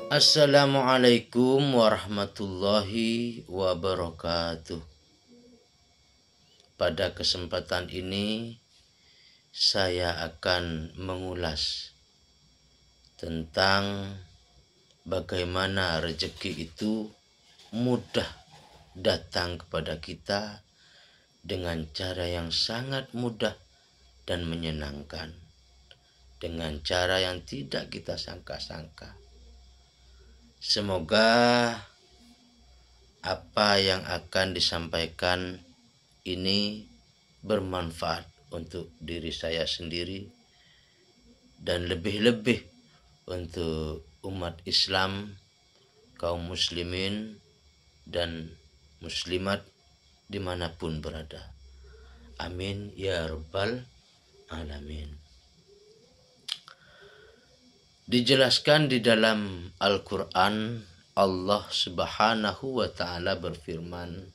Assalamualaikum warahmatullahi wabarakatuh. Pada kesempatan ini saya akan mengulas tentang bagaimana rezeki itu mudah datang kepada kita dengan cara yang sangat mudah dan menyenangkan, dengan cara yang tidak kita sangka-sangka. Semoga apa yang akan disampaikan ini bermanfaat untuk diri saya sendiri dan lebih-lebih untuk umat Islam, kaum muslimin dan muslimat dimanapun berada. Amin ya rabbal alamin. Dijelaskan di dalam Al-Quran, Allah Subhanahu wa Ta'ala berfirman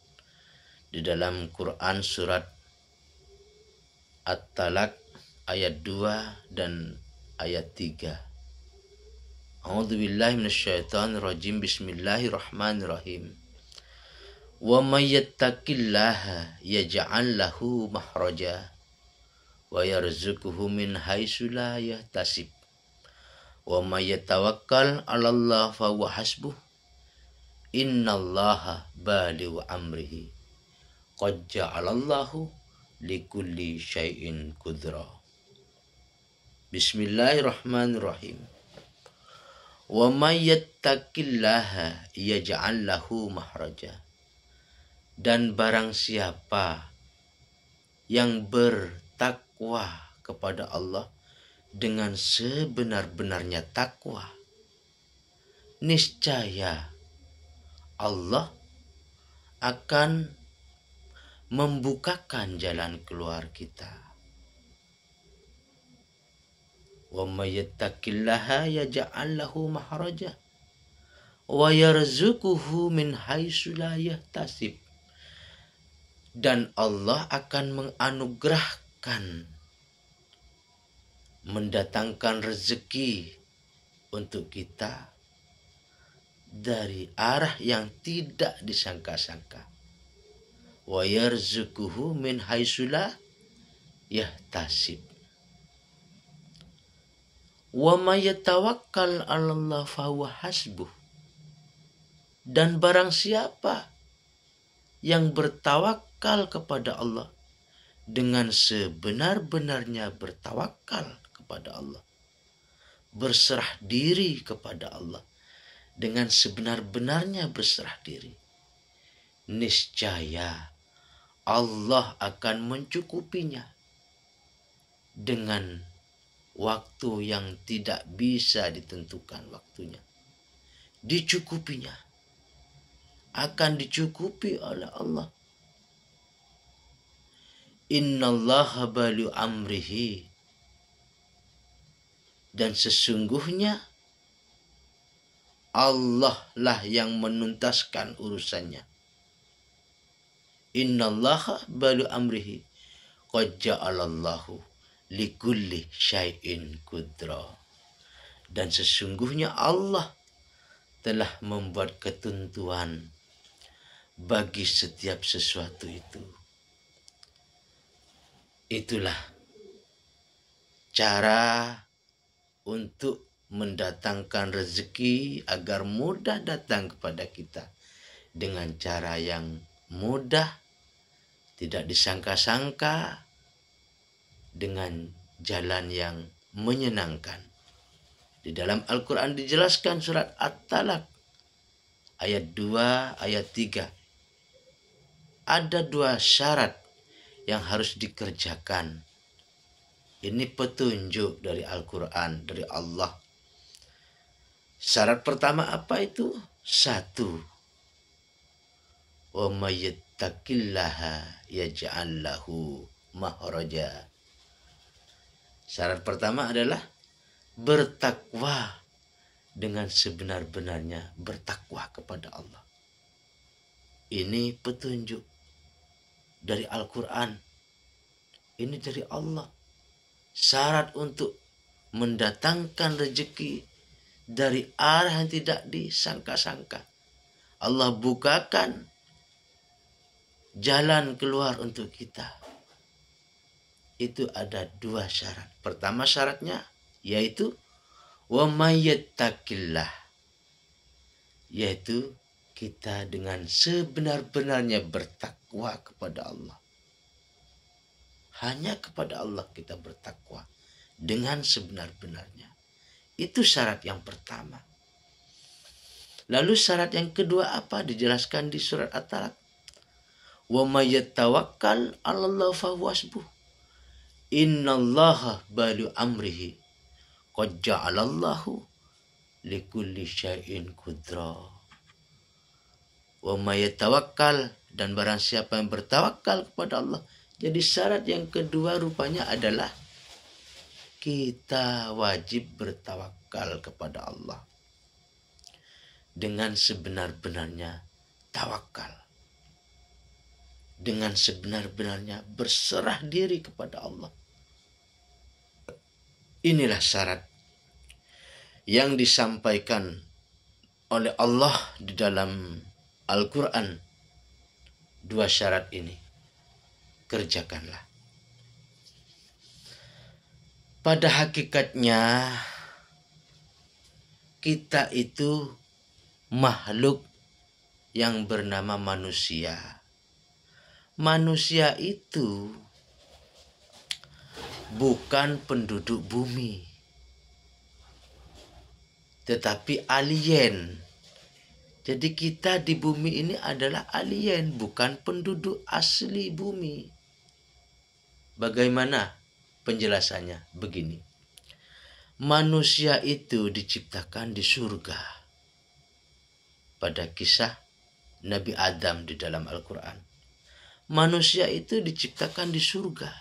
di dalam Quran surat At-Talaq ayat 2 dan ayat 3. A'udzubillahi minasyaitonirrajim. Bismillahirrahmanirrahim. Wa may yattaqillaha yaj'al lahu makhraja wa yarzuquhu min haitsu la yahtasib. Wa may yatawakkal 'alallah fa huwa hasbuh. Innallaha balighu amrihi. Qad ja'alallahu likulli syai'in qudra. Bismillahirrahmanirrahim. Wa may yattaqillaha yaj'al lahu makhraja. Dan barang siapa yang bertakwa kepada Allah dengan sebenar-benarnya takwa, niscaya Allah akan membukakan jalan keluar kita. Wa may yattaqillaha yaj'al lahu makhraja wa yarzuquhu min haitsu la yahtasib. Dan Allah akan menganugerahkan, mendatangkan rezeki untuk kita dari arah yang tidak disangka-sangka. Wa yarzuquhu min haitsu la yahtasib. Wa may yatawakkal 'alallah fa huwa hasbuh. Dan barang siapa yang bertawakal kepada Allah dengan sebenar-benarnya bertawakal kepada Allah, berserah diri kepada Allah dengan sebenar-benarnya berserah diri, niscaya Allah akan mencukupinya dengan waktu yang tidak bisa ditentukan waktunya. Dicukupinya, akan dicukupi oleh Allah. Innallaha balighu amrihi. Dan sesungguhnya Allah lah yang menuntaskan urusannya. Innallaha balighu amrihi. Qad ja'alallahu likulli syai'in qudra. Dan sesungguhnya Allah telah membuat ketentuan bagi setiap sesuatu itu. Itulah cara untuk mendatangkan rezeki agar mudah datang kepada kita dengan cara yang mudah, tidak disangka-sangka, dengan jalan yang menyenangkan. Di dalam Al-Quran dijelaskan surat At-Talaq ayat 2, ayat 3. Ada 2 syarat yang harus dikerjakan. Ini petunjuk dari Al-Quran, dari Allah. Syarat pertama apa itu? 1. Wa may yattaqillaha yaj'al lahu makhraja. Syarat pertama adalah bertakwa dengan sebenar-benarnya bertakwa kepada Allah. Ini petunjuk dari Al-Quran. Ini dari Allah. Syarat untuk mendatangkan rezeki dari arah yang tidak disangka-sangka. Allah bukakan jalan keluar untuk kita. Itu ada dua syarat. Pertama syaratnya yaitu wa mayyattaqillah, yaitu kita dengan sebenar-benarnya bertakwa kepada Allah. Hanya kepada Allah kita bertakwa dengan sebenar-benarnya. Itu syarat yang pertama. Lalu syarat yang kedua apa? Dijelaskan di surat At-Talaq. Wa may yatawakkal 'alallahi fahuwa hasbuh. Innallaha balighu amrihi. Qad ja'alallahu likulli syai'in qudra. Wa may yatawakkal, dan barang siapa yang bertawakal kepada Allah. Jadi syarat yang kedua rupanya adalah kita wajib bertawakal kepada Allah dengan sebenar-benarnya tawakal, dengan sebenar-benarnya berserah diri kepada Allah. Inilah syarat yang disampaikan oleh Allah di dalam Al-Quran. Dua syarat ini kerjakanlah. Pada hakikatnya kita itu makhluk yang bernama manusia. Manusia itu bukan penduduk bumi, tetapi alien. Jadi kita di bumi ini adalah alien, bukan penduduk asli bumi. Bagaimana penjelasannya? Begini. Manusia itu diciptakan di surga. Pada kisah Nabi Adam di dalam Al-Quran. Manusia itu diciptakan di surga.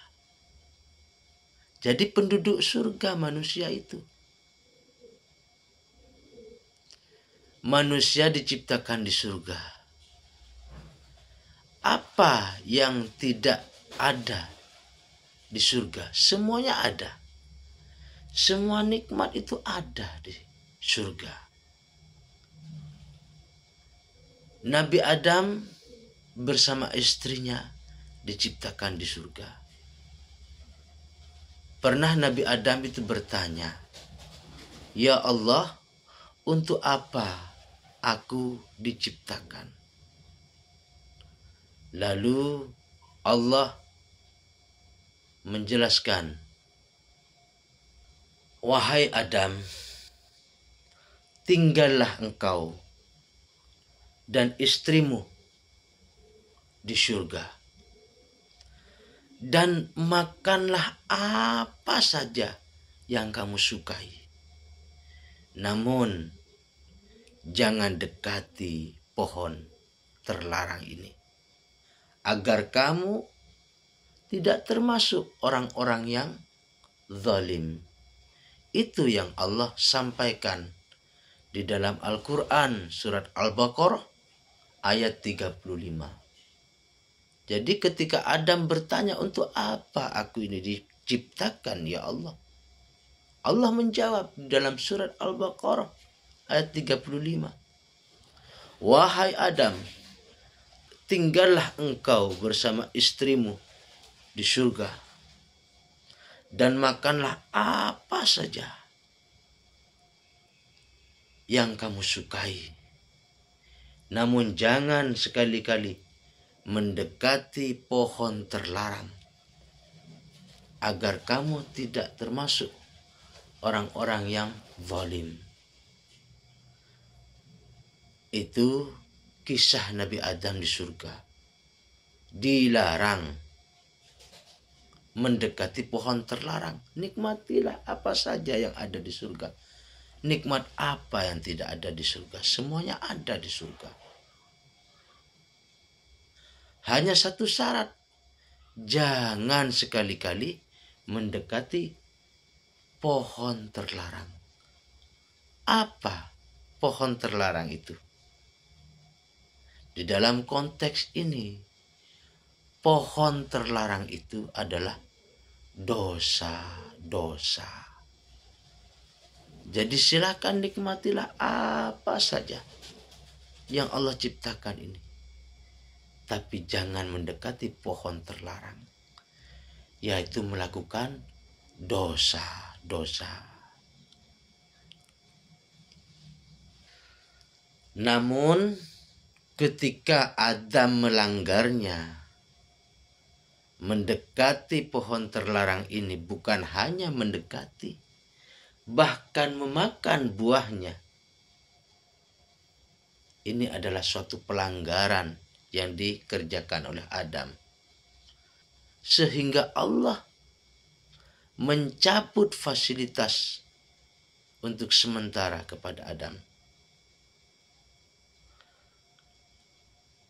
Jadi penduduk surga manusia itu. Manusia diciptakan di surga. Apa yang tidak ada di surga? Semuanya ada. Semua nikmat itu ada di surga. Nabi Adam bersama istrinya diciptakan di surga. Pernah Nabi Adam itu bertanya, "Ya Allah, untuk apa aku diciptakan?" Lalu Allah menjelaskan, "Wahai Adam, tinggallah engkau dan istrimu di surga, dan makanlah apa saja yang kamu sukai. Namun jangan dekati pohon terlarang ini, agar kamu tidak termasuk orang-orang yang zalim." Itu yang Allah sampaikan di dalam Al-Quran surat Al-Baqarah ayat 35. Jadi ketika Adam bertanya, "Untuk apa aku ini diciptakan ya Allah?" Allah menjawab dalam surat Al-Baqarah ayat 35. "Wahai Adam, tinggallah engkau bersama istrimu di surga, dan makanlah apa saja yang kamu sukai. Namun jangan sekali-kali mendekati pohon terlarang, agar kamu tidak termasuk orang-orang yang zalim." Itu kisah Nabi Adam di surga. Dilarang mendekati pohon terlarang. Nikmatilah apa saja yang ada di surga. Nikmat apa yang tidak ada di surga? Semuanya ada di surga. Hanya satu syarat. Jangan sekali-kali mendekati pohon terlarang. Apa pohon terlarang itu? Di dalam konteks ini, pohon terlarang itu adalah dosa-dosa. Jadi silakan nikmatilah apa saja yang Allah ciptakan ini. Tapi jangan mendekati pohon terlarang, yaitu melakukan dosa-dosa. Namun ketika Adam melanggarnya, mendekati pohon terlarang ini bukan hanya mendekati, bahkan memakan buahnya. Ini adalah suatu pelanggaran yang dikerjakan oleh Adam. Sehingga Allah mencabut fasilitas untuk sementara kepada Adam.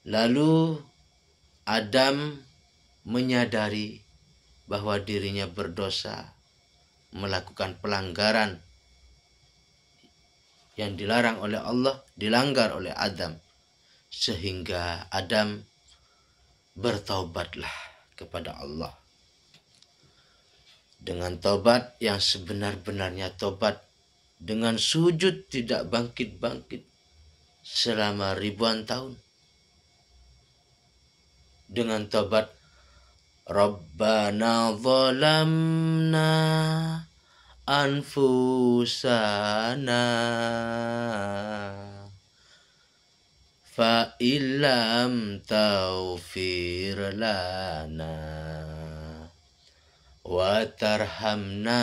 Lalu Adam menyadari bahwa dirinya berdosa, melakukan pelanggaran yang dilarang oleh Allah, dilanggar oleh Adam. Sehingga Adam bertaubatlah kepada Allah. Dengan taubat yang sebenar-benarnya taubat, dengan sujud tidak bangkit-bangkit selama ribuan tahun. Dengan taubat, Rabbana zalamna anfusana fa illam taghfir lana wa tarhamna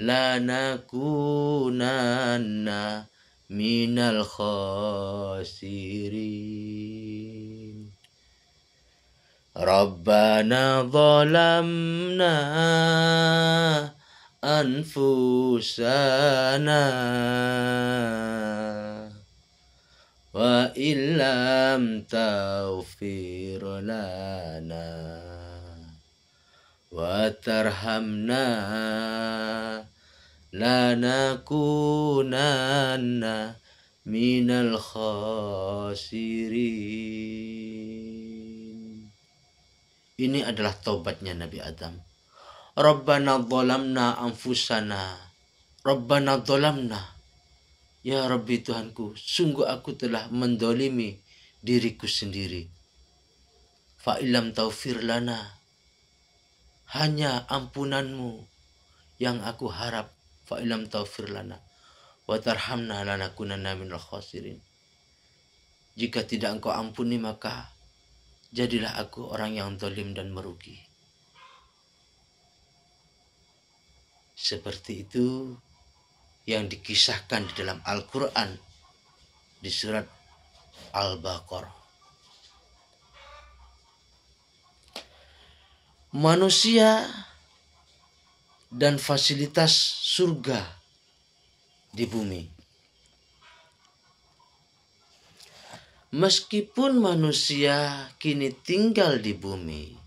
lanakunanna minal khasirin. Rabbana zalamna anfusana wa illam taghfir lana wa tarhamna lanakunanna minal khasirin. Ini adalah taubatnya Nabi Adam. Rabbana zalamna anfusana. Rabbana zalamna. Ya Rabbi Tuhanku, sungguh aku telah mendolimi diriku sendiri. Fa illam taufir lana. Hanya ampunanmu yang aku harap. Fa illam taufir lana. Wa tarhamna lanakunanna minal khasirin. Jika tidak engkau ampuni, maka jadilah aku orang yang zalim dan merugi. Seperti itu yang dikisahkan di dalam Al-Quran di surat Al-Baqarah. Manusia dan fasilitas surga di bumi. Meskipun manusia kini tinggal di bumi,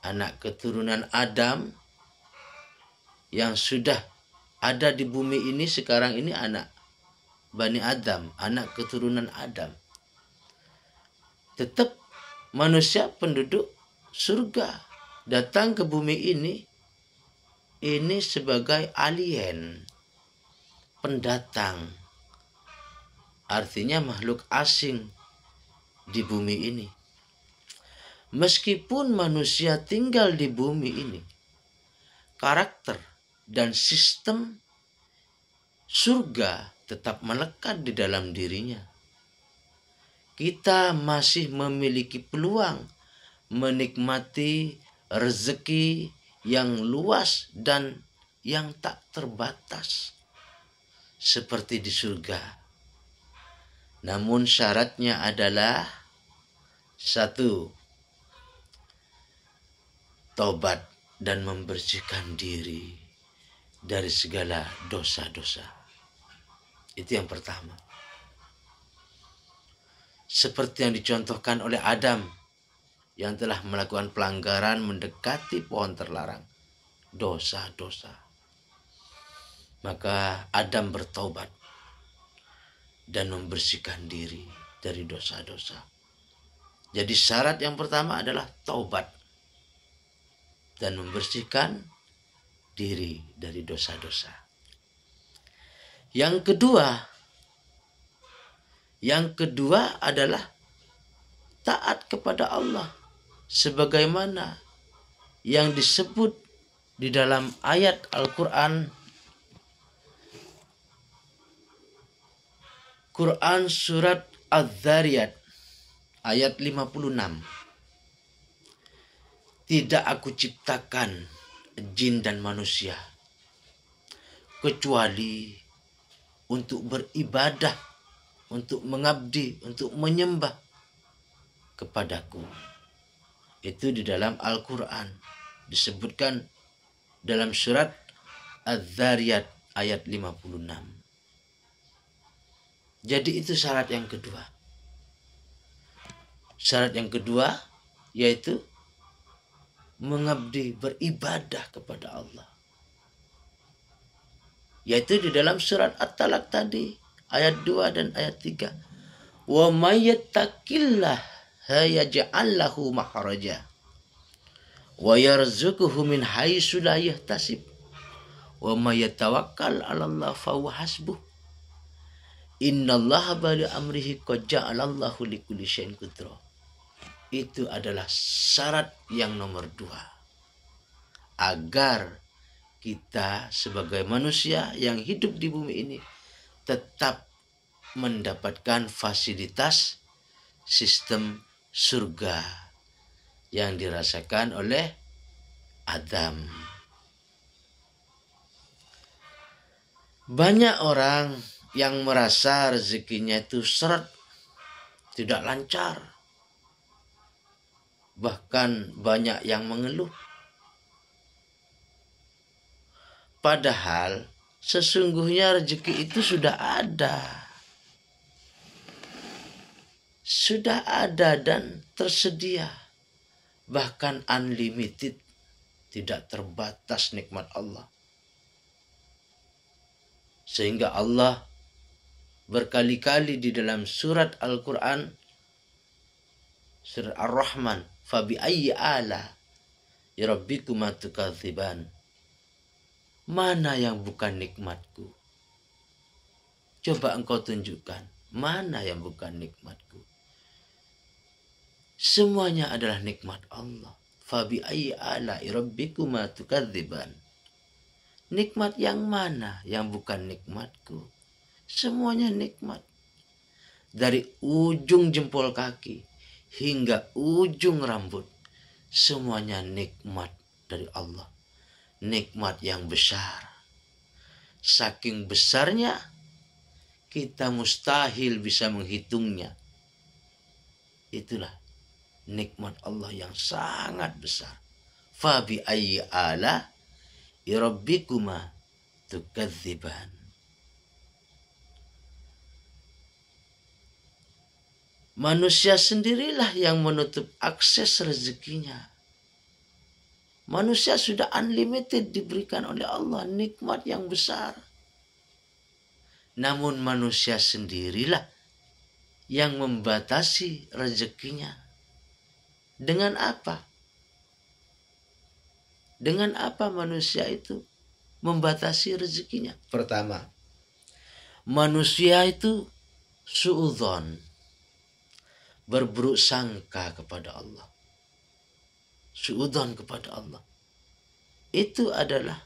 anak keturunan Adam yang sudah ada di bumi ini sekarang ini anak Bani Adam, anak keturunan Adam. Tetap manusia penduduk surga datang ke bumi ini sebagai alien, pendatang. Artinya makhluk asing di bumi ini. Meskipun manusia tinggal di bumi ini, karakter dan sistem surga tetap melekat di dalam dirinya. Kita masih memiliki peluang menikmati rezeki yang luas dan yang tak terbatas seperti di surga. Namun syaratnya adalah 1. Taubat dan membersihkan diri dari segala dosa-dosa. Itu yang pertama. Seperti yang dicontohkan oleh Adam yang telah melakukan pelanggaran mendekati pohon terlarang. Dosa-dosa. Maka Adam bertaubat dan membersihkan diri dari dosa-dosa. Jadi syarat yang pertama adalah taubat dan membersihkan diri dari dosa-dosa. Yang kedua adalah taat kepada Allah sebagaimana yang disebut di dalam ayat Al-Quran, Quran surat Az-Zariyat ayat 56. Tidak aku ciptakan jin dan manusia kecuali untuk beribadah, untuk mengabdi, untuk menyembah kepadaku. Itu di dalam Al-Quran disebutkan dalam surat Az-Zariyat ayat 56. Jadi itu syarat yang kedua. Syarat yang kedua yaitu mengabdi, beribadah kepada Allah. Yaitu di dalam surat At-Talaq tadi ayat 2 dan ayat 3. Wa may yattaqillaha yaj'al lahu makhraja wa yarzuquhu min haitsu la yahtasib wa may yatawakkal 'alallah fa huwa hasbuh. Innallaha bali amrihi qad ja'alallahu likulli syai'in qadra. Itu adalah syarat yang nomor 2. Agar kita sebagai manusia yang hidup di bumi ini tetap mendapatkan fasilitas sistem surga yang dirasakan oleh Adam. Banyak orang yang merasa rezekinya itu seret, tidak lancar. Bahkan banyak yang mengeluh. Padahal sesungguhnya rezeki itu sudah ada. Sudah ada dan tersedia. Bahkan unlimited, tidak terbatas nikmat Allah. Sehingga Allah berkali-kali di dalam surat Al-Quran, surat Ar-Rahman, fabi ayyi ala rabbikuma tukadziban. Mana yang bukan nikmatku? Coba engkau tunjukkan, mana yang bukan nikmatku? Semuanya adalah nikmat Allah. Fabi ayyi ala rabbikuma tukadziban. Nikmat yang mana yang bukan nikmatku? Semuanya nikmat. Dari ujung jempol kaki hingga ujung rambut, semuanya nikmat dari Allah. Nikmat yang besar. Saking besarnya kita mustahil bisa menghitungnya. Itulah nikmat Allah yang sangat besar. Fabi ayyi ala rabbikuma tukadziban. Manusia sendirilah yang menutup akses rezekinya. Manusia sudah unlimited diberikan oleh Allah, nikmat yang besar. Namun manusia sendirilah yang membatasi rezekinya. Dengan apa? Dengan apa manusia itu membatasi rezekinya? Pertama, manusia itu suudzon, berburuk sangka kepada Allah. Suudzon kepada Allah. Itu adalah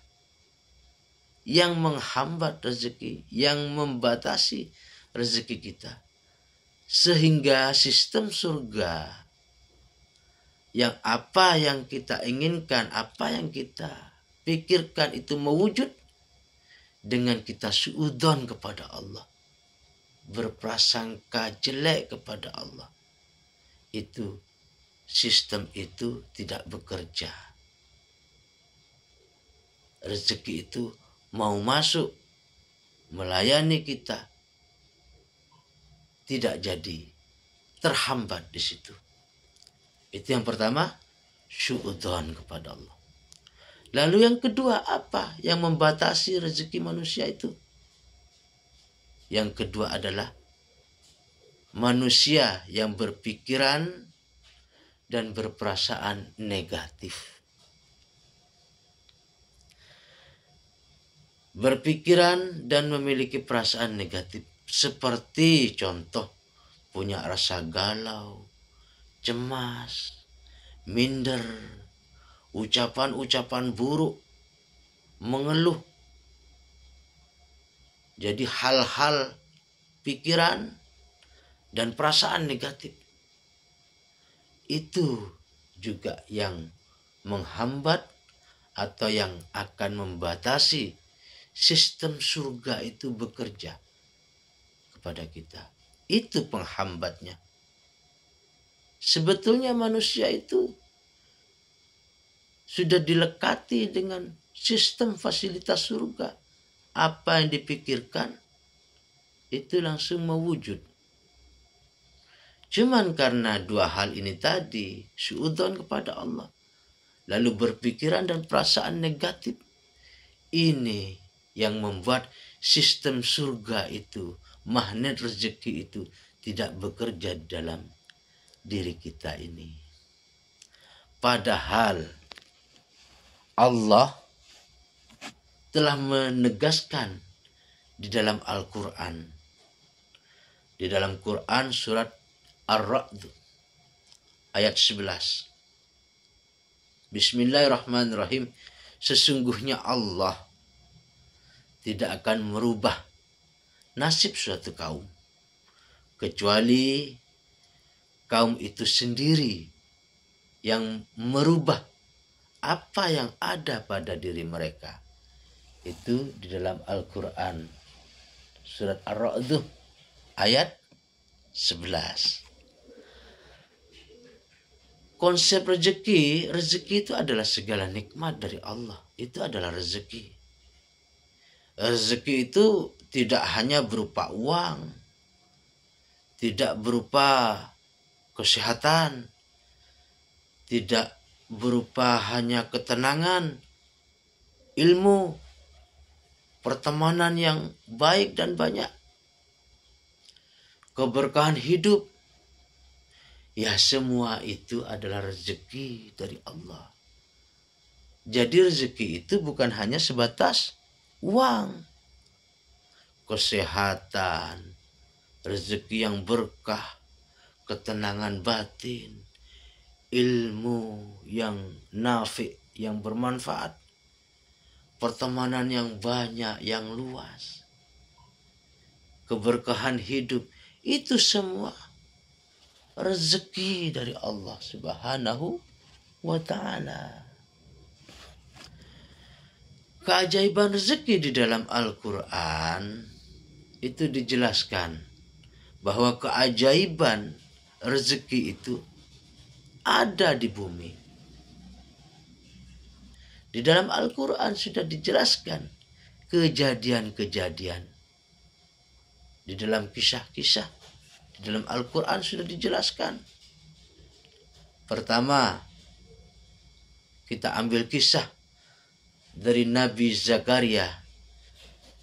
yang menghambat rezeki, yang membatasi rezeki kita. Sehingga sistem surga, yang apa yang kita inginkan, apa yang kita pikirkan itu mewujud dengan kita suudzon kepada Allah, berprasangka jelek kepada Allah. Itu sistem itu tidak bekerja. Rezeki itu mau masuk melayani kita, tidak jadi, terhambat di situ. Itu yang pertama, syuudzon kepada Allah. Lalu yang kedua, apa yang membatasi rezeki manusia itu? Yang kedua adalah manusia yang berpikiran dan berperasaan negatif. berpikiran dan memiliki perasaan negatif, seperti contoh punya rasa galau, cemas, minder, ucapan-ucapan buruk, mengeluh. Jadi hal-hal pikiran dan perasaan negatif itu juga yang menghambat atau yang akan membatasi sistem surga itu bekerja kepada kita. Itu penghambatnya. Sebetulnya manusia itu sudah dilekati dengan sistem fasilitas surga. Apa yang dipikirkan itu langsung mewujud. Cuman karena dua hal ini tadi, suudzon kepada Allah, lalu berpikiran dan perasaan negatif, ini yang membuat sistem surga itu, magnet rezeki itu tidak bekerja dalam diri kita ini. Padahal Allah telah menegaskan di dalam Al-Quran, di dalam Quran surat Ar-Ra'd ayat 11. Bismillahirrahmanirrahim. Sesungguhnya Allah tidak akan merubah nasib suatu kaum kecuali kaum itu sendiri yang merubah apa yang ada pada diri mereka. Itu di dalam Al-Quran surat Ar-Ra'd ayat 11. Konsep rezeki itu adalah segala nikmat dari Allah. Itu adalah rezeki. Rezeki itu tidak hanya berupa uang, tidak berupa kesehatan, tidak berupa hanya ketenangan, ilmu, pertemanan yang baik dan banyak, keberkahan hidup. Ya, semua itu adalah rezeki dari Allah. Jadi rezeki itu bukan hanya sebatas uang, kesehatan, rezeki yang berkah, ketenangan batin, ilmu yang nafi, yang bermanfaat, pertemanan yang banyak, yang luas, keberkahan hidup, itu semua rezeki dari Allah Subhanahu wa ta'ala. Keajaiban rezeki di dalam Al-Quran itu dijelaskan bahwa keajaiban rezeki itu ada di bumi. Di dalam Al-Quran sudah dijelaskan kejadian-kejadian. Di dalam kisah-kisah di dalam Al-Quran sudah dijelaskan. Pertama, kita ambil kisah dari Nabi Zakaria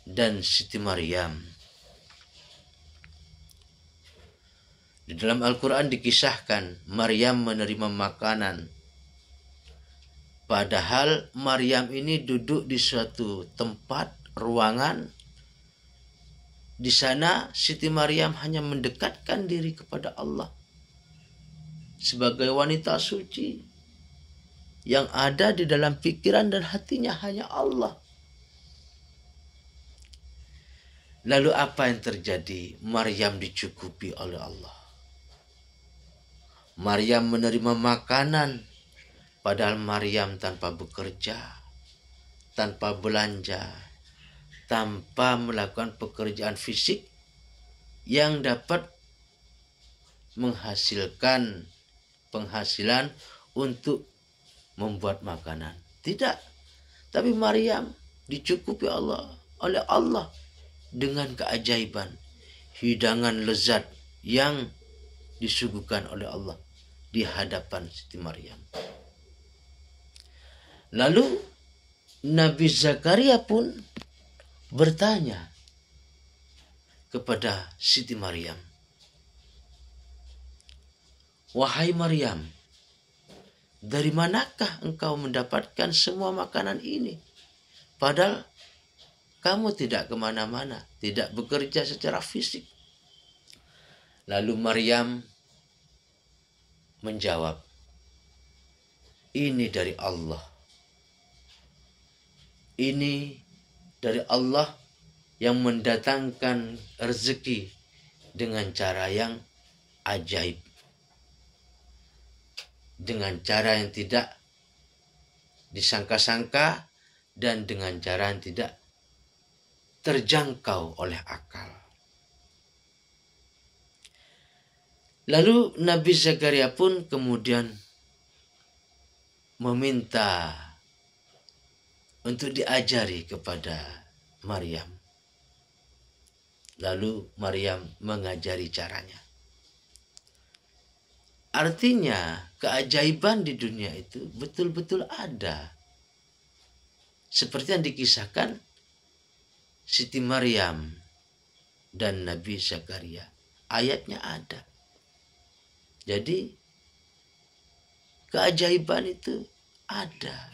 dan Siti Maryam. Di dalam Al-Quran dikisahkan Maryam menerima makanan. Padahal Maryam ini duduk di suatu tempat, ruangan. Di sana Siti Maryam hanya mendekatkan diri kepada Allah sebagai wanita suci yang ada di dalam pikiran dan hatinya hanya Allah. Lalu apa yang terjadi? Maryam dicukupi oleh Allah. Maryam menerima makanan, padahal Maryam tanpa bekerja, tanpa belanja, tanpa melakukan pekerjaan fisik yang dapat menghasilkan penghasilan untuk membuat makanan. Tidak. Tapi Maryam dicukupi oleh Allah dengan keajaiban, hidangan lezat yang disuguhkan oleh Allah di hadapan Siti Maryam. Lalu Nabi Zakaria pun bertanya kepada Siti Maryam, "Wahai Maryam, dari manakah engkau mendapatkan semua makanan ini? Padahal kamu tidak kemana-mana, tidak bekerja secara fisik. Lalu Maryam menjawab, ini dari Allah. Ini dari Allah yang mendatangkan rezeki dengan cara yang ajaib. Dengan cara yang tidak disangka-sangka dan dengan cara yang tidak terjangkau oleh akal. Lalu Nabi Zakaria pun kemudian meminta untuk diajari kepada Maryam. Lalu Maryam mengajari caranya. Artinya keajaiban di dunia itu betul-betul ada. Seperti yang dikisahkan Siti Maryam dan Nabi Zakaria. Ayatnya ada. Jadi keajaiban itu ada.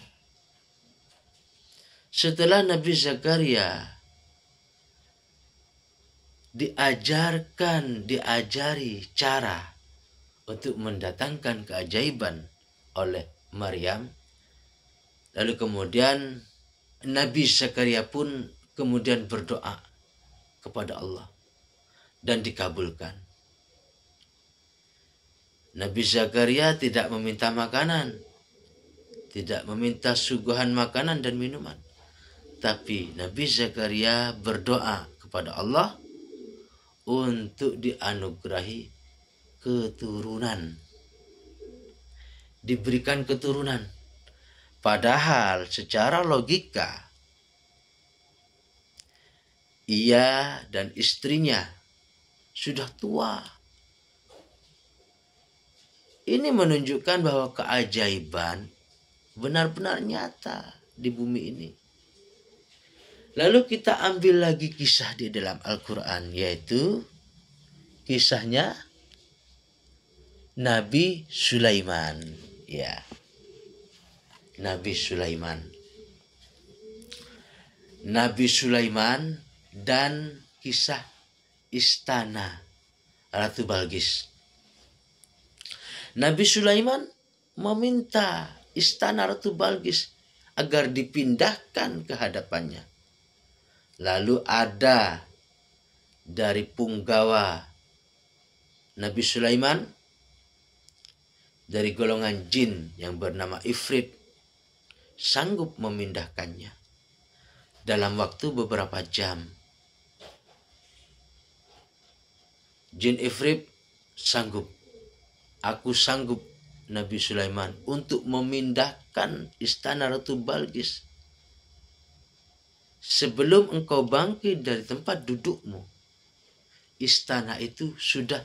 Setelah Nabi Zakaria diajari cara untuk mendatangkan keajaiban oleh Maryam, lalu kemudian Nabi Zakaria pun kemudian berdoa kepada Allah dan dikabulkan. Nabi Zakaria tidak meminta makanan, tidak meminta suguhan makanan dan minuman. Tapi Nabi Zakaria berdoa kepada Allah untuk dianugerahi keturunan. Diberikan keturunan. Padahal secara logika, ia dan istrinya sudah tua. Ini menunjukkan bahwa keajaiban benar-benar nyata di bumi ini. Lalu kita ambil lagi kisah di dalam Al-Quran, yaitu kisahnya Nabi Sulaiman. Ya, Nabi Sulaiman. Nabi Sulaiman dan kisah istana Ratu Balqis. Nabi Sulaiman meminta istana Ratu Balqis agar dipindahkan ke hadapannya. Lalu ada dari punggawa Nabi Sulaiman dari golongan jin yang bernama Ifrit sanggup memindahkannya dalam waktu beberapa jam. Jin Ifrit sanggup. Aku sanggup, Nabi Sulaiman, untuk memindahkan istana Ratu Balqis. Sebelum engkau bangkit dari tempat dudukmu, istana itu sudah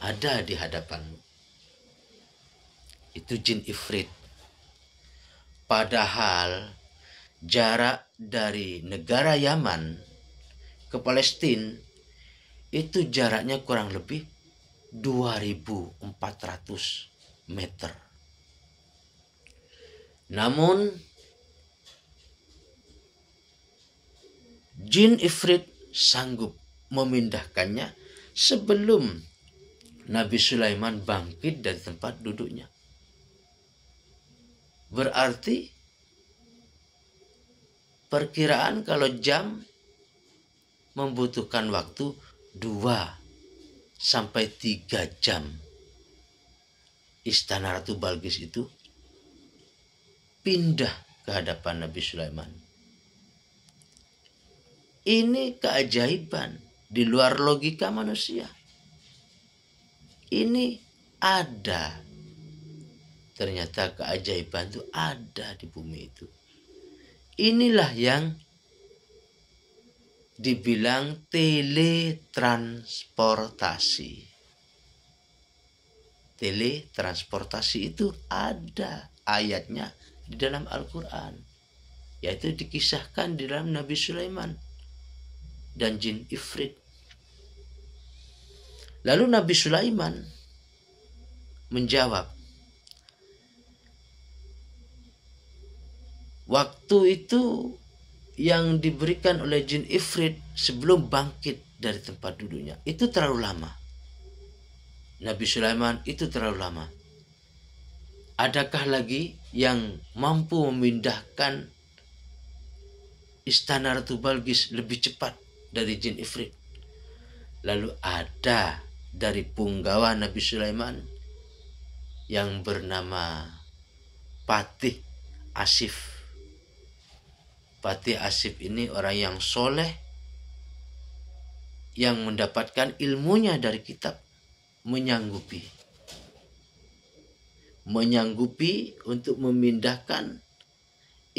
ada di hadapanmu. Itu jin Ifrit. Padahal jarak dari negara Yaman ke Palestina itu jaraknya kurang lebih 2.400 meter. Namun jin Ifrit sanggup memindahkannya sebelum Nabi Sulaiman bangkit dari tempat duduknya. Berarti perkiraan kalau jam membutuhkan waktu 2 sampai 3 jam. Istana Ratu Balqis itu pindah ke hadapan Nabi Sulaiman. Ini keajaiban di luar logika manusia. Ini ada. Ternyata keajaiban itu ada di bumi itu. Inilah yang dibilang teletransportasi. Teletransportasi itu ada ayatnya di dalam Al-Quran, yaitu dikisahkan di dalam Nabi Sulaiman dan jin Ifrit. Lalu Nabi Sulaiman menjawab, waktu itu yang diberikan oleh jin Ifrit sebelum bangkit dari tempat duduknya itu terlalu lama. Nabi Sulaiman itu terlalu lama. Adakah lagi yang mampu memindahkan istana Ratu Balqis lebih cepat dari jin Ifrit? Lalu ada dari punggawa Nabi Sulaiman yang bernama Patih Asif. Patih Asif ini orang yang soleh, yang mendapatkan ilmunya dari kitab, menyanggupi untuk memindahkan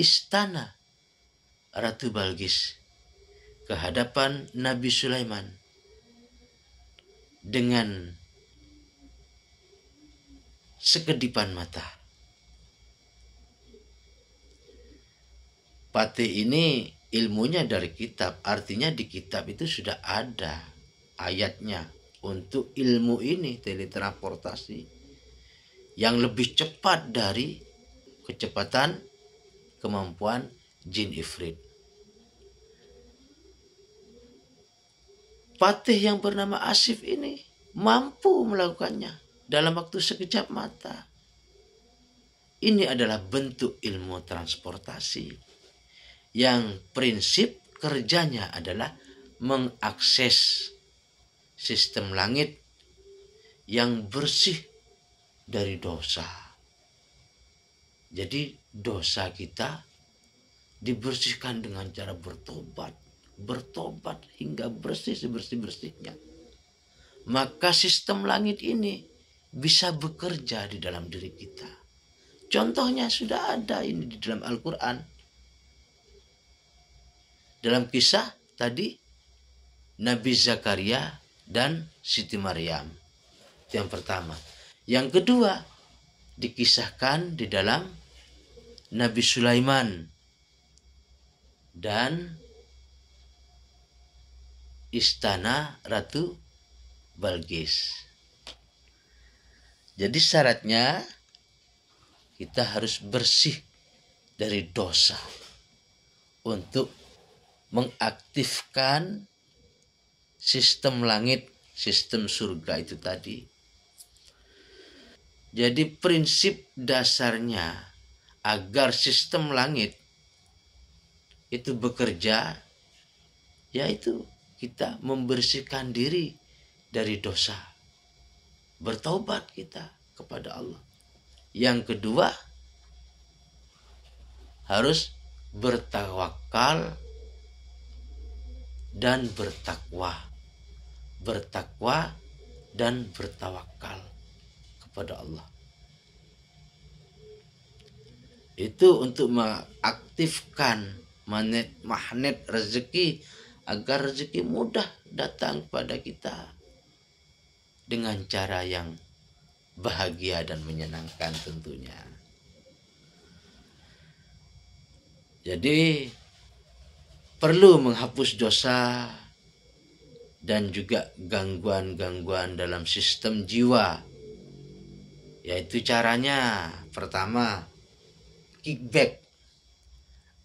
istana Ratu Balqis ke hadapan Nabi Sulaiman dengan sekedipan mata. Patih ini ilmunya dari kitab, artinya di kitab itu sudah ada ayatnya untuk ilmu ini, teletransportasi yang lebih cepat dari kecepatan kemampuan jin Ifrit. Patih yang bernama Asif ini mampu melakukannya dalam waktu sekejap mata. Ini adalah bentuk ilmu transportasi yang prinsip kerjanya adalah mengakses sistem langit yang bersih dari dosa. Jadi dosa kita dibersihkan dengan cara bertobat hingga bersih sebersih-bersihnya. Maka sistem langit ini bisa bekerja di dalam diri kita. Contohnya sudah ada ini di dalam Al-Quran. Dalam kisah tadi Nabi Zakaria dan Siti Maryam. Itu yang pertama. Yang kedua dikisahkan di dalam Nabi Sulaiman dan istana Ratu Balqis. Jadi syaratnya kita harus bersih dari dosa untuk mengaktifkan sistem langit, sistem surga itu tadi. Jadi prinsip dasarnya agar sistem langit itu bekerja, yaitu kita membersihkan diri dari dosa. Bertaubat kita kepada Allah. Yang kedua, harus bertawakal dan bertakwa dan bertawakal kepada Allah. Itu untuk mengaktifkan magnet rezeki agar rezeki mudah datang kepada kita dengan cara yang bahagia dan menyenangkan tentunya. Jadi perlu menghapus dosa dan juga gangguan-gangguan dalam sistem jiwa. Yaitu caranya pertama, kickback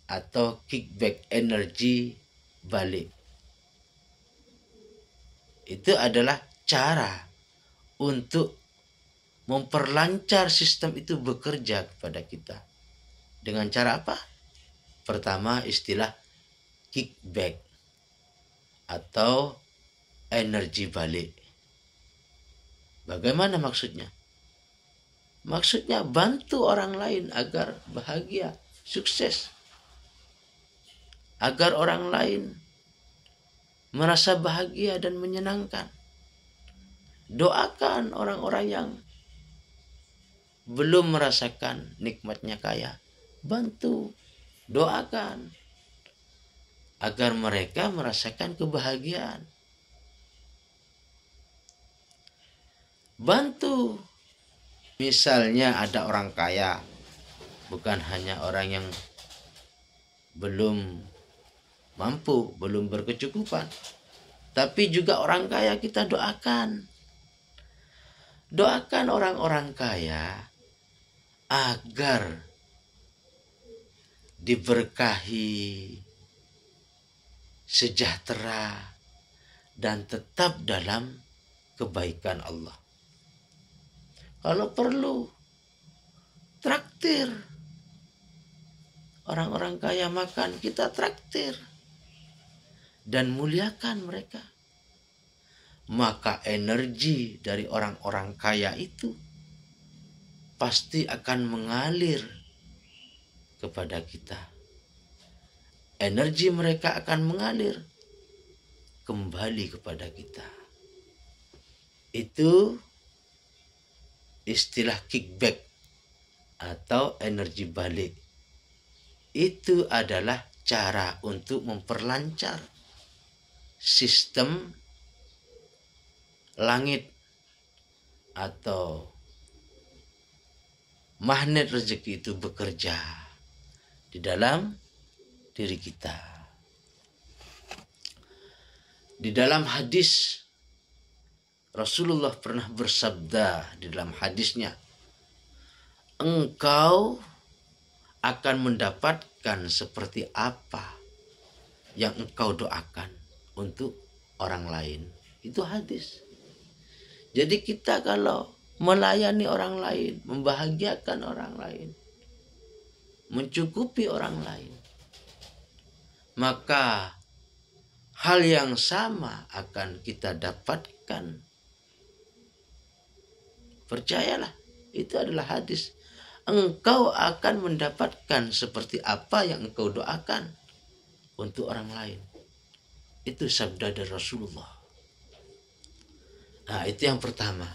atau kickback energi balik. Itu adalah cara untuk memperlancar sistem itu bekerja kepada kita. Dengan cara apa? Pertama, istilah kickback atau energi balik. Bagaimana maksudnya? Maksudnya bantu orang lain agar bahagia, sukses. Agar orang lain merasa bahagia dan menyenangkan. Doakan orang-orang yang belum merasakan nikmatnya kaya. Bantu, doakan agar mereka merasakan kebahagiaan. Bantu. Misalnya ada orang kaya, bukan hanya orang yang belum mampu, belum berkecukupan, tapi juga orang kaya kita doakan. Doakan orang-orang kaya agar diberkahi sejahtera, dan tetap dalam kebaikan Allah. Kalau perlu, traktir. Orang-orang kaya makan, kita traktir. Dan muliakan mereka. Maka energi dari orang-orang kaya itu pasti akan mengalir kepada kita. Energi mereka akan mengalir kembali kepada kita. Itu istilah kickback atau energi balik. Itu adalah cara untuk memperlancar sistem langit atau magnet rezeki itu bekerja di dalam diri kita. Di dalam hadis, Rasulullah pernah bersabda di dalam hadisnya, engkau akan mendapatkan seperti apa yang engkau doakan untuk orang lain. Itu hadis. Jadi kita kalau melayani orang lain, membahagiakan orang lain, mencukupi orang lain, maka hal yang sama akan kita dapatkan. Percayalah, itu adalah hadis. Engkau akan mendapatkan seperti apa yang engkau doakan untuk orang lain. Itu sabda dari Rasulullah. Nah, itu yang pertama.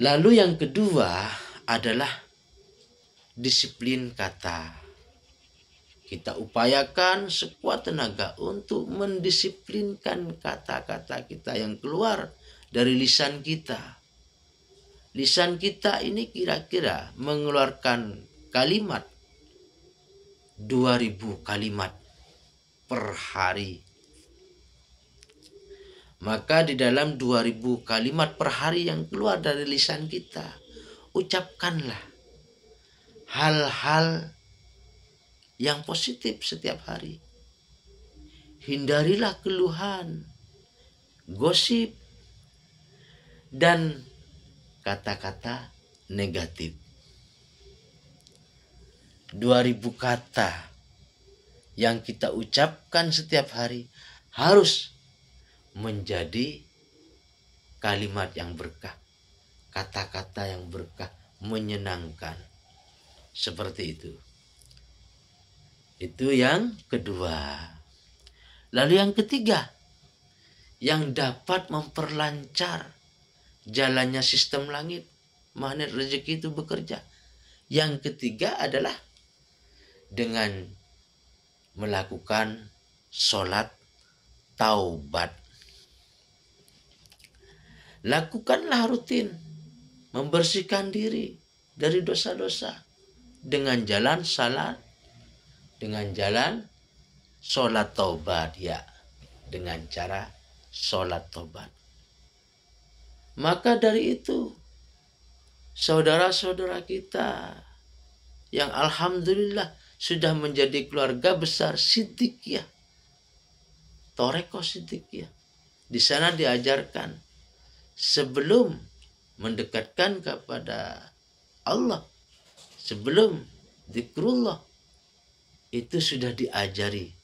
Lalu yang kedua adalah disiplin kata. Kita upayakan sekuat tenaga untuk mendisiplinkan kata-kata kita yang keluar dari lisan kita. Lisan kita ini kira-kira mengeluarkan kalimat 2000 kalimat per hari. Maka di dalam 2000 kalimat per hari yang keluar dari lisan kita, ucapkanlah hal-hal yang positif setiap hari. Hindarilah keluhan, gosip, dan kata-kata negatif. 2000 kata yang kita ucapkan setiap hari harus menjadi kalimat yang berkah, kata-kata yang berkah, menyenangkan. Seperti itu. Itu yang kedua. Lalu yang ketiga, yang dapat memperlancar jalannya sistem langit, magnet rezeki itu bekerja. Yang ketiga adalah dengan melakukan sholat taubat. Lakukanlah rutin, membersihkan diri dari dosa-dosa dengan jalan salat, dengan jalan sholat taubat, ya, dengan cara sholat taubat. Maka dari itu, saudara-saudara kita yang alhamdulillah sudah menjadi keluarga besar Siddiqiyah, Thariqah Siddiqiyah, di sana diajarkan sebelum mendekatkan kepada Allah, sebelum zikrullah, itu sudah diajari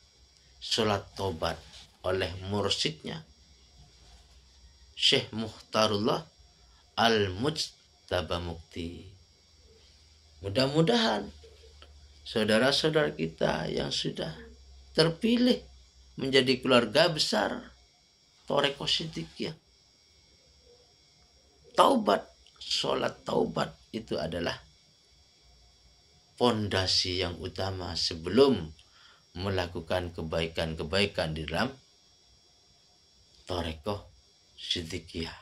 sholat taubat oleh mursyidnya Syekh Mukhtarullah Al-Mujtaba Mukti. Mudah-mudahan saudara-saudara kita yang sudah terpilih menjadi keluarga besar Thariqah Siddiqiyah, taubat, sholat taubat itu adalah fondasi yang utama sebelum melakukan kebaikan-kebaikan di dalam Thariqah Siddiqiyah.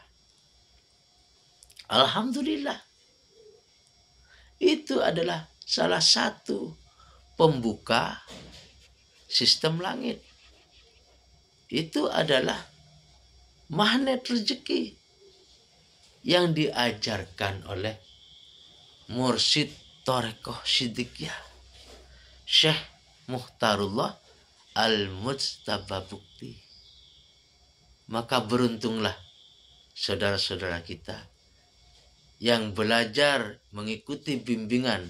Alhamdulillah, itu adalah salah satu pembuka sistem langit. Itu adalah magnet rezeki yang diajarkan oleh mursyid Thariqah Siddiqiyah Syekh Mukhtarullah al-mujtaba bukti. Maka beruntunglah saudara-saudara kita yang belajar mengikuti bimbingan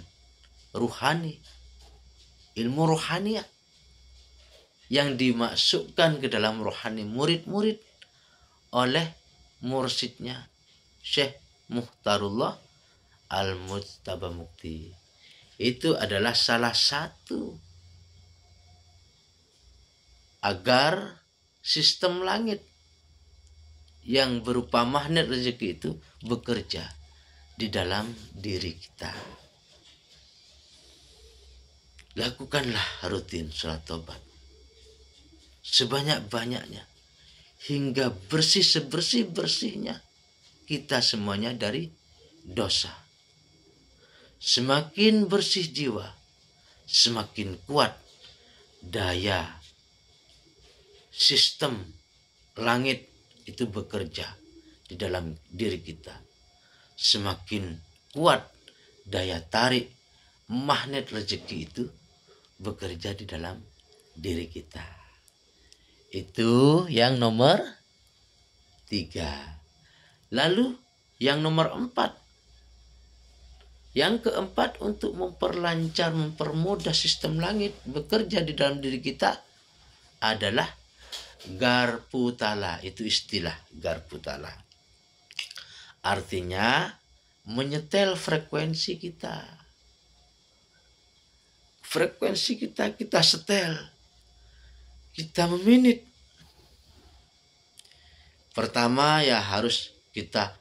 ruhani, ilmu rohaniah yang dimasukkan ke dalam rohani murid-murid oleh mursyidnya Syekh Muhtarullah Al-Mujtaba Mukti. Itu adalah salah satu agar sistem langit yang berupa magnet rezeki itu bekerja di dalam diri kita. Lakukanlah rutin sholat taubat sebanyak-banyaknya hingga bersih sebersih-bersihnya kita semuanya dari dosa. Semakin bersih jiwa, semakin kuat daya sistem langit itu bekerja di dalam diri kita. Semakin kuat daya tarik magnet rezeki itu bekerja di dalam diri kita. Itu yang nomor 3. Lalu yang nomor 4. Yang keempat, untuk memperlancar, mempermudah sistem langit bekerja di dalam diri kita adalah garputala. Itu istilah garputala. Artinya menyetel frekuensi kita. Frekuensi kita setel. Kita meminit. Pertama ya harus kita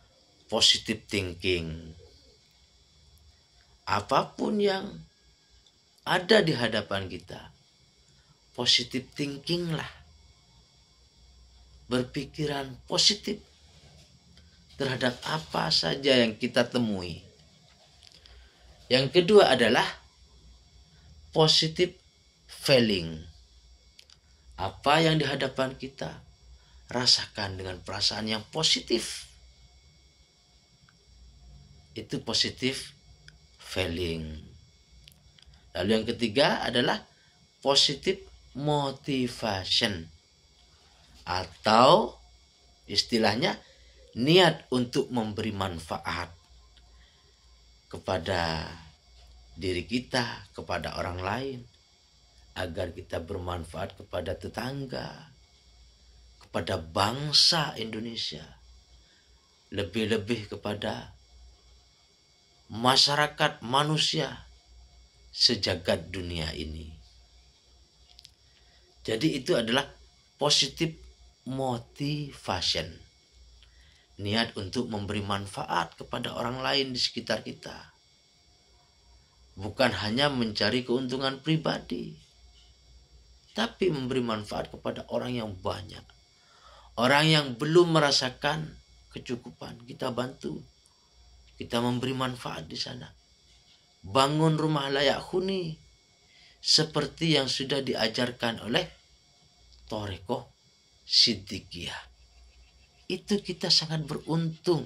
positive thinking. Apapun yang ada di hadapan kita, positive thinking lah. Berpikiran positif terhadap apa saja yang kita temui. Yang kedua adalah positive feeling. Apa yang di hadapan kita, rasakan dengan perasaan yang positif. Itu positive feeling. Lalu yang ketiga adalah positive motivation, atau istilahnya niat untuk memberi manfaat kepada diri kita, kepada orang lain, agar kita bermanfaat kepada tetangga, kepada bangsa Indonesia, lebih-lebih kepada masyarakat manusia sejagat dunia ini. Jadi itu adalah positive motivation. Niat untuk memberi manfaat kepada orang lain di sekitar kita. Bukan hanya mencari keuntungan pribadi, tapi memberi manfaat kepada orang yang banyak. Orang yang belum merasakan kecukupan, kita bantu. Kita memberi manfaat di sana. Bangun rumah layak huni seperti yang sudah diajarkan oleh Thariqah Shiddiqiyah. Itu kita sangat beruntung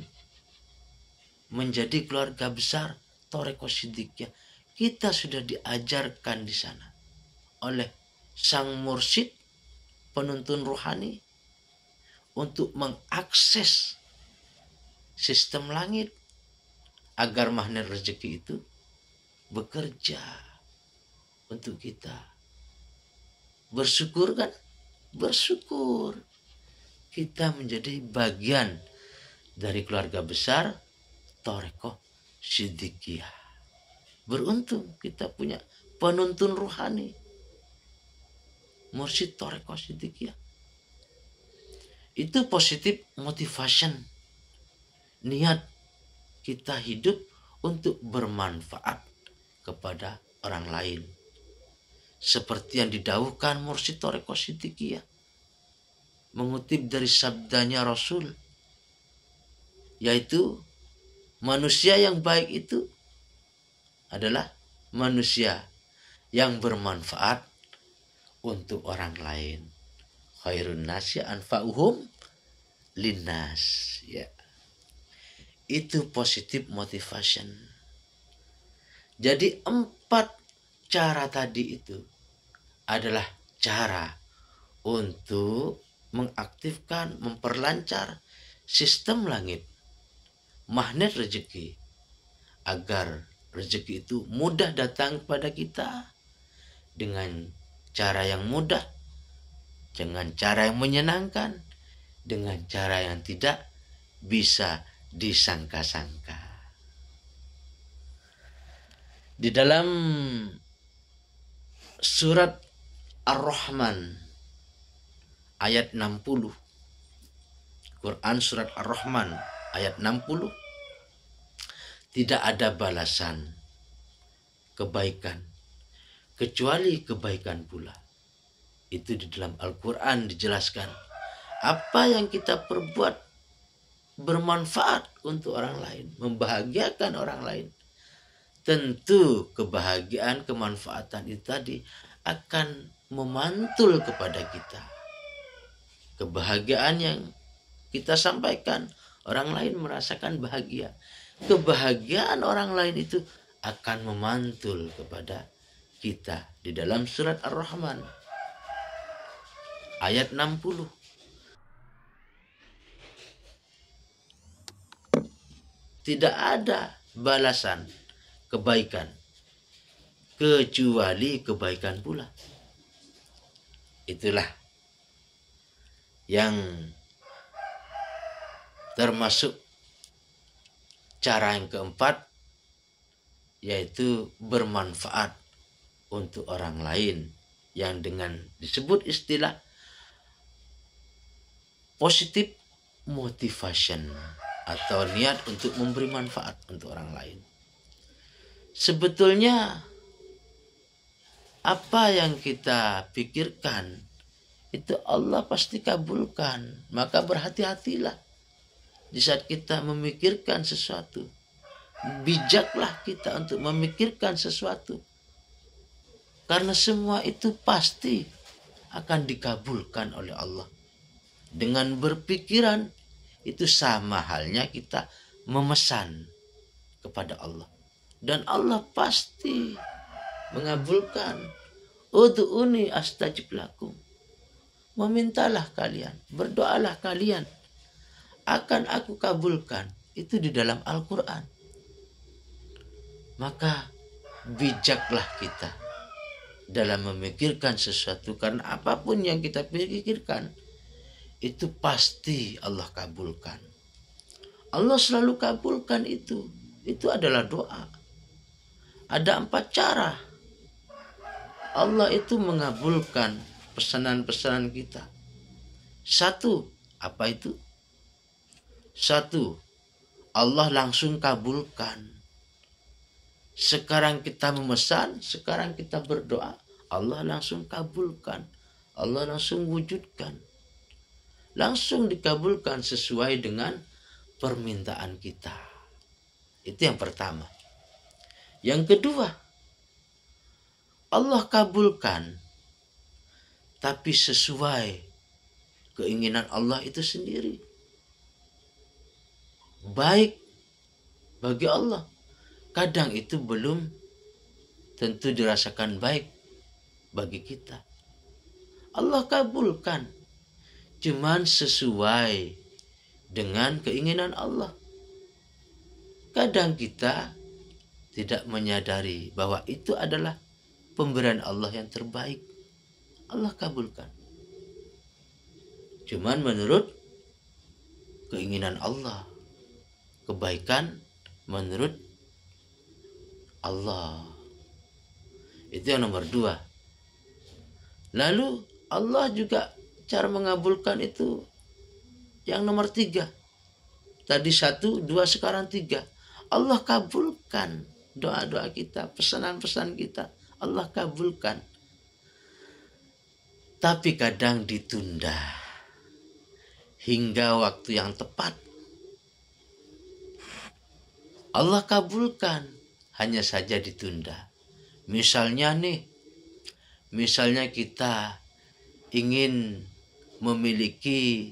menjadi keluarga besar Thariqah Shiddiqiyah. Kita sudah diajarkan di sana oleh sang mursyid, penuntun rohani, untuk mengakses sistem langit agar magnet rezeki itu bekerja untuk kita. Bersyukur kan? Bersyukur kita menjadi bagian dari keluarga besar Thariqah Shiddiqiyah. Beruntung kita punya penuntun rohani, mursyid Thariqah Shiddiqiyah. Itu positif motivation. Niat kita hidup untuk bermanfaat kepada orang lain. Seperti yang didawuhkan mursyid Thariqah Shiddiqiyah, mengutip dari sabdanya Rasul, yaitu manusia yang baik itu adalah manusia yang bermanfaat untuk orang lain. Khairun nasi anfa'uhum linnas. Ya. Itu positive motivation. Jadi 4 cara tadi itu adalah cara untuk mengaktifkan, memperlancar sistem langit, magnet rezeki, agar rezeki itu mudah datang kepada kita dengan cara yang mudah, dengan cara yang menyenangkan, dengan cara yang tidak bisa disangka-sangka. Di dalam surat Ar-Rahman ayat 60, Quran surat Ar-Rahman ayat 60, tidak ada balasan kebaikan kecuali kebaikan pula. Itu di dalam Al-Quran dijelaskan. Apa yang kita perbuat bermanfaat untuk orang lain, membahagiakan orang lain, tentu kebahagiaan, kemanfaatan itu tadi akan memantul kepada kita. Kebahagiaan yang kita sampaikan, orang lain merasakan bahagia. Kebahagiaan orang lain itu akan memantul kepada kita. Di dalam surat Ar-Rahman ayat 60. Tidak ada balasan kebaikan kecuali kebaikan pula. Itulah yang termasuk cara yang keempat, yaitu bermanfaat untuk orang lain, yang dengan disebut istilah positive motivation atau niat untuk memberi manfaat untuk orang lain. Sebetulnya apa yang kita pikirkan itu Allah pasti kabulkan. Maka berhati-hatilah di saat kita memikirkan sesuatu. Bijaklah kita untuk memikirkan sesuatu, karena semua itu pasti akan dikabulkan oleh Allah. Dengan berpikiran itu sama halnya kita memesan kepada Allah, dan Allah pasti mengabulkan. Ud'uni astajib lakum. Memintalah kalian, berdoalah kalian, akan aku kabulkan. Itu di dalam Al-Quran. Maka bijaklah kita dalam memikirkan sesuatu, karena apapun yang kita pikirkan itu pasti Allah kabulkan. Allah selalu kabulkan itu. Itu adalah doa. Ada 4 cara Allah itu mengabulkan pesanan-pesanan kita. 1, apa itu? 1, Allah langsung kabulkan. Sekarang kita memesan, sekarang kita berdoa, Allah langsung kabulkan. Allah langsung wujudkan. Langsung dikabulkan sesuai dengan permintaan kita. Itu yang pertama. Yang kedua, Allah kabulkan, tapi sesuai keinginan Allah itu sendiri. Baik bagi Allah. Kadang itu belum tentu dirasakan baik bagi kita. Allah kabulkan, cuman sesuai dengan keinginan Allah. Kadang kita tidak menyadari bahwa itu adalah pemberian Allah yang terbaik. Allah kabulkan, cuman menurut keinginan Allah. Kebaikan menurut Allah. Itu yang nomor 2. Lalu Allah juga cara mengabulkan itu yang nomor 3. Tadi 1, 2, sekarang 3. Allah kabulkan doa-doa kita, pesanan-pesan kita. Allah kabulkan. Tapi kadang ditunda hingga waktu yang tepat. Allah kabulkan, hanya saja ditunda. Misalnya kita ingin memiliki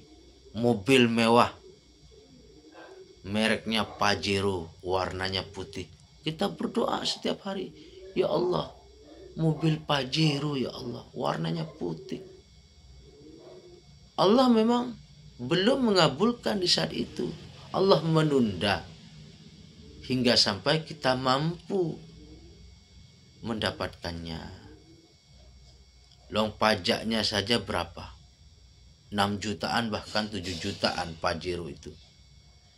mobil mewah, mereknya Pajero, warnanya putih. Kita berdoa setiap hari, ya Allah, mobil Pajero ya Allah, warnanya putih. Allah memang belum mengabulkan di saat itu. Allah menunda hingga sampai kita mampu mendapatkannya. Long pajaknya saja berapa? 6 jutaan bahkan 7 jutaan Pajero itu.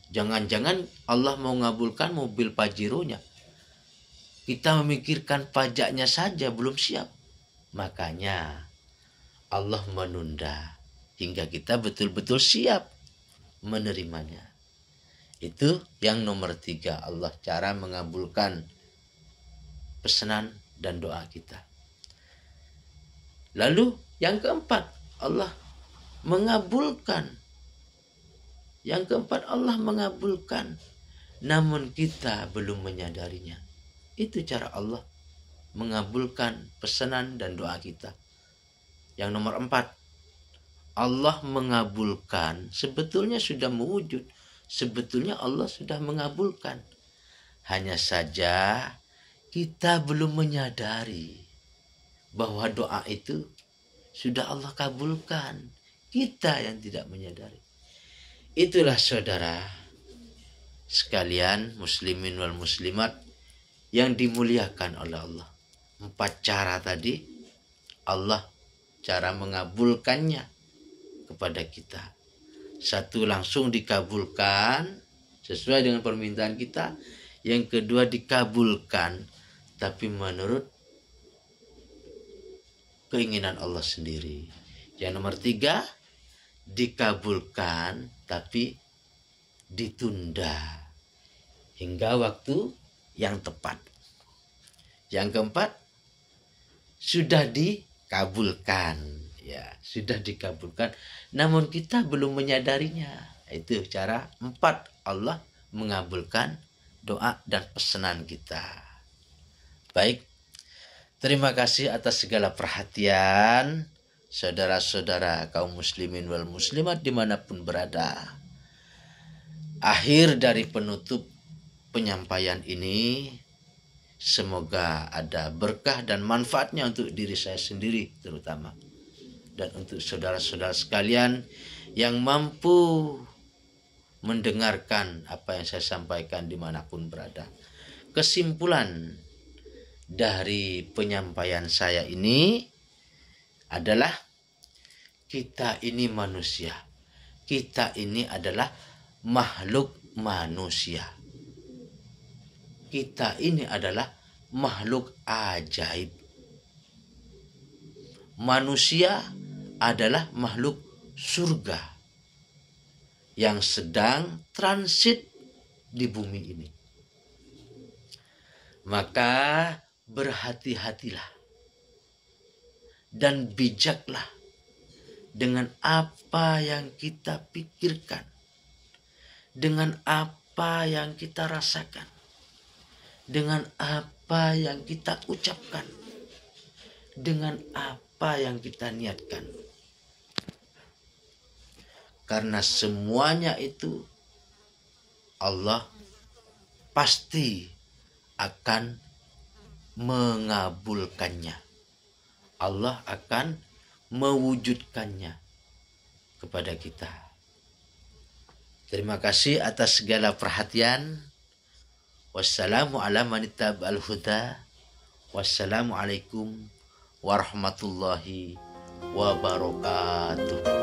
Jangan-jangan Allah mau mengabulkan mobil Pajeronya. Kita memikirkan pajaknya saja belum siap. Makanya Allah menunda hingga kita betul-betul siap menerimanya. Itu yang nomor 3, Allah cara mengabulkan pesanan dan doa kita. Lalu yang keempat, Allah mengabulkan. Yang keempat, Allah mengabulkan, namun kita belum menyadarinya. Itu cara Allah mengabulkan pesanan dan doa kita. Yang nomor 4, Allah mengabulkan sebetulnya sudah mewujud. Sebetulnya Allah sudah mengabulkan. Hanya saja kita belum menyadari bahwa doa itu sudah Allah kabulkan. Kita yang tidak menyadari. Itulah saudara sekalian muslimin wal muslimat yang dimuliakan oleh Allah. 4 cara tadi Allah cara mengabulkannya kepada kita. 1, langsung dikabulkan sesuai dengan permintaan kita. Yang kedua, dikabulkan tapi menurut keinginan Allah sendiri. Yang nomor 3, dikabulkan tapi ditunda hingga waktu yang tepat. Yang keempat, sudah dikabulkan. Ya, sudah dikabulkan, namun kita belum menyadarinya. Itu cara 4 Allah mengabulkan doa dan pesanan kita. Baik, terima kasih atas segala perhatian saudara-saudara kaum muslimin wal muslimat dimanapun berada. Akhir dari penutup penyampaian ini, semoga ada berkah dan manfaatnya untuk diri saya sendiri terutama, dan untuk saudara-saudara sekalian yang mampu mendengarkan apa yang saya sampaikan dimanapun berada. Kesimpulan dari penyampaian saya ini adalah kita ini manusia. Kita ini adalah makhluk manusia. Kita ini adalah makhluk ajaib. Manusia adalah makhluk surga yang sedang transit di bumi ini. Maka berhati-hatilah dan bijaklah dengan apa yang kita pikirkan, dengan apa yang kita rasakan, dengan apa yang kita ucapkan, dengan apa yang kita niatkan. Karena semuanya itu Allah pasti akan mengabulkannya. Allah akan mewujudkannya kepada kita. Terima kasih atas segala perhatian. Wassalamualaikum warahmatullahi wabarakatuh.